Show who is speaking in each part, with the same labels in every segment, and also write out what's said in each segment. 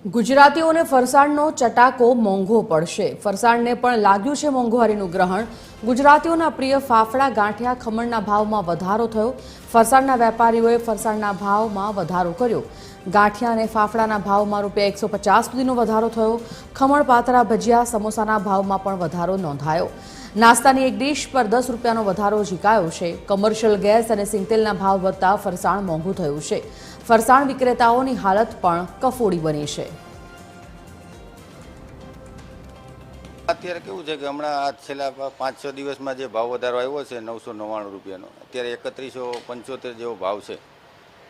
Speaker 1: ગુજરાતીઓને ફરસાણનો ચટાકો મોંઘો પડશે। ફરસાણને પણ લાગ્યું છે મોંઘવારીનું ગ્રહણ। ગુજરાતીઓના પ્રિય ફાફડા ગાંઠિયા ખમણના ભાવમાં વધારો થયો। ફરસાણના વેપારીઓએ ફરસાણના ભાવમાં વધારો કર્યો। ગાંઠિયા અને ફાફડાના ભાવમાં ₹150 સુધીનો વધારો થયો। ખમણ પાતળા ભજીયા સમોસાના ભાવમાં પણ વધારો નોંધાયો। નાસ્તાની એક ડીશ પર ₹10નો વધારો ઝીકાયો છે। કમર્શિયલ ગેસ અને સિંગતેલના ભાવ વધતા ફરસાણ મોંઘું થયું છે। ફરસાણ વિક્રેતાઓની હાલત પણ કફોડી બની છે।
Speaker 2: અત્યારે કેવું છે કે હમણાં આ છેલ્લા 5-6 દિવસમાં જે ભાવ વધારો આવ્યો છે ₹999 અત્યારે 3175 જેવો ભાવ છે।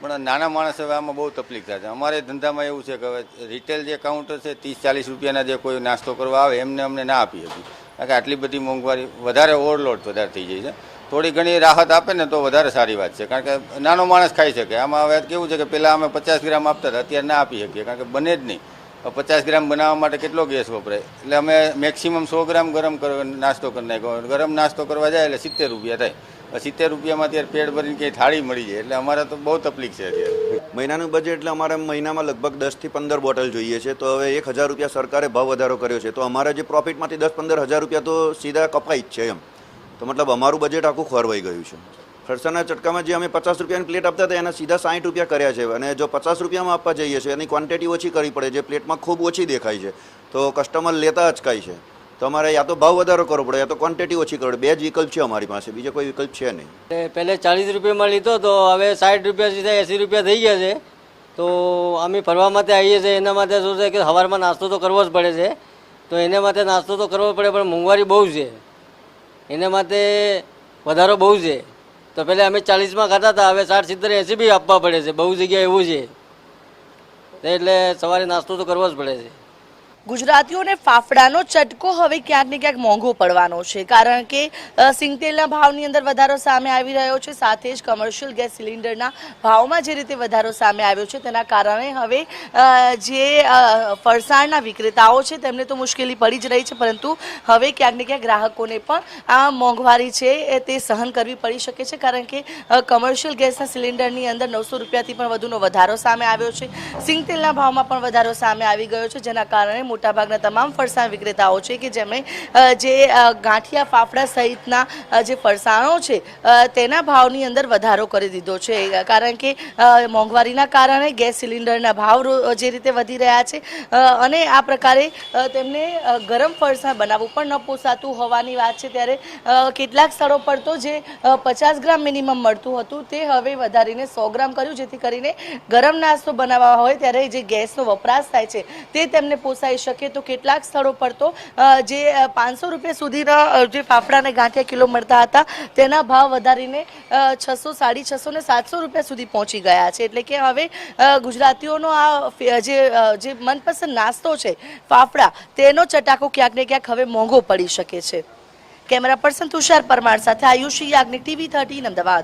Speaker 2: પણ નાના માણસ હવે આમાં બહુ તકલીફ થાય છે। અમારે ધંધામાં એવું છે કે હવે રિટેલ જે કાઉન્ટર છે 30-40 રૂપિયાના જે કોઈ નાસ્તો કરવા આવે એમને અમને ના આપી શકીએ, કારણ કે આટલી બધી મોંઘવારી વધારે ઓવરલોડ વધારે થઈ જાય છે। થોડી ઘણી રાહત આપે ને તો વધારે સારી વાત છે, કારણ કે નાનો માણસ ખાઈ શકે। આમાં હવે કેવું છે કે પહેલાં અમે 50 ગ્રામ આપતા હતા, અત્યારે ના આપી શકીએ, કારણ કે બને જ નહીં। 50 ગ્રામ બનાવવા માટે કેટલો ગેસ વપરાય, એટલે અમે મેક્સિમમ 100 ગ્રામ ગરમ નાસ્તો કરી નાખ્યો। ગરમ નાસ્તો કરવા જાય એટલે 70 રૂપિયા થાય। 70 રૂપિયામાં અત્યારે પેટ ભરીને કંઈ થાળી મળી જાય, એટલે અમારે તો બહુ તકલીફ છે અત્યારે।
Speaker 3: મહિનાનું બજેટ એટલે અમારે મહિનામાં લગભગ 10 થી 15 બોટલ જોઈએ છે, તો હવે 1000 રૂપિયા સરકારે ભાવ વધારો કર્યો છે, તો અમારા જે પ્રોફિટમાંથી 10-15 હજાર રૂપિયા તો સીધા કપાઈ જ છે એમ। તો મતલબ અમારું બજેટ આખું ખોરવાઈ ગયું છે। ફરસાણના ચટકામાં જે અમે 50 રૂપિયાની પ્લેટ આપતા હતા એના સીધા 60 રૂપિયા કર્યા છે, અને જો 50 રૂપિયામાં આપવા જઈએ છીએ એની ક્વોન્ટિટી ઓછી કરવી પડે, જે પ્લેટમાં ખૂબ ઓછી દેખાય છે, તો કસ્ટમર લેતા અચકાય છે। તો અમારે યા તો ભાવ વધારો કરવો પડે યા તો ક્વોન્ટિટી ઓછી કરવી પડે। બે જ વિકલ્પ છે અમારી પાસે, બીજો કોઈ વિકલ્પ છે નહીં।
Speaker 4: પહેલે 40 રૂપિયામાં લીધો તો હવે 60 રૂપિયા સીધા 80 રૂપિયા થઈ ગયા છે। તો અમે ફરવા માટે આવીએ છીએ, એના માટે શું છે કે સવારમાં નાસ્તો તો કરવો જ પડે છે, તો એના માટે નાસ્તો તો કરવો પડે, પણ મોંઘવારી બહુ છે, એના માટે વધારો બહુ છે। તો પહેલાં અમે 40માં ખાતા હતા, હવે 60, 70, 80 બી આપવા પડે છે। બહુ જગ્યાએ એવું છે, એટલે સવારે નાસ્તો તો કરવો જ પડે છે।
Speaker 5: ગુજરાતીઓને ફાફડાનો ચટકો હવે ક્યાંક ને ક્યાંક મોંઘો પડવાનો છે, કારણ કે સિંગતેલના ભાવની અંદર વધારો સામે આવી રહ્યો છે, સાથે જ કમર્શિયલ ગેસ સિલિન્ડરના ભાવમાં જે રીતે વધારો સામે આવ્યો છે તેના કારણે હવે જે ફરસાણના વિક્રેતાઓ છે તેમને તો મુશ્કેલી પડી જ રહી છે, પરંતુ હવે ક્યાંક ને ક્યાંક ગ્રાહકોને પણ આ મોંઘવારી છે તે સહન કરવી પડી શકે છે, કારણ કે કમર્શિયલ ગેસના સિલિન્ડરની અંદર 900 રૂપિયાથી પણ વધુનો વધારો સામે આવ્યો છે। સિંગતેલના ભાવમાં પણ વધારો સામે આવી ગયો છે, જેના કારણે મોટાભાગના તમામ ફરસાણ વિક્રેતાઓ છે કે જેમણે જે ગાંઠિયા ફાફડા સહિતના જે ફરસાણો છે તેના ભાવની અંદર વધારો કરી દીધો છે, કારણ કે મોંઘવારીના કારણે ગેસ સિલિન્ડરના ભાવ જે રીતે વધી રહ્યા છે અને આ પ્રકારે તેમને ગરમ ફરસાણ બનાવવું પણ ન પોસાતું હોવાની વાત છે। ત્યારે કેટલાક સ્થળો પર તો જે 50 ગ્રામ મિનિમમ મળતું હતું તે હવે વધારીને 100 ગ્રામ કર્યું, જેથી કરીને ગરમ નાસ્તો બનાવવા હોય ત્યારે જે ગેસનો વપરાશ થાય છે તે તેમને પોસાઈ શકે। તો કેટલાક સ્થળો પર તો જે 500 રૂપિયા સુધીના જે ફાફડા અને ગાંઠિયા કિલો મળતા હતા તેના ભાવ વધારીને 600, 650 ને 700 રૂપિયા સુધી પહોંચી ગયા છે। એટલે કે હવે ગુજરાતીઓનો આ જે મનપસંદ નાસ્તો છે ફાફડા, તેનો ચટાકો ક્યાંક ને ક્યાંક હવે મોંઘો પડી શકે છે। કેમેરા પર્સન તુષાર પરમાર સાથે આયુષી યાજ્ઞિક, TV 13 અમદાવાદ।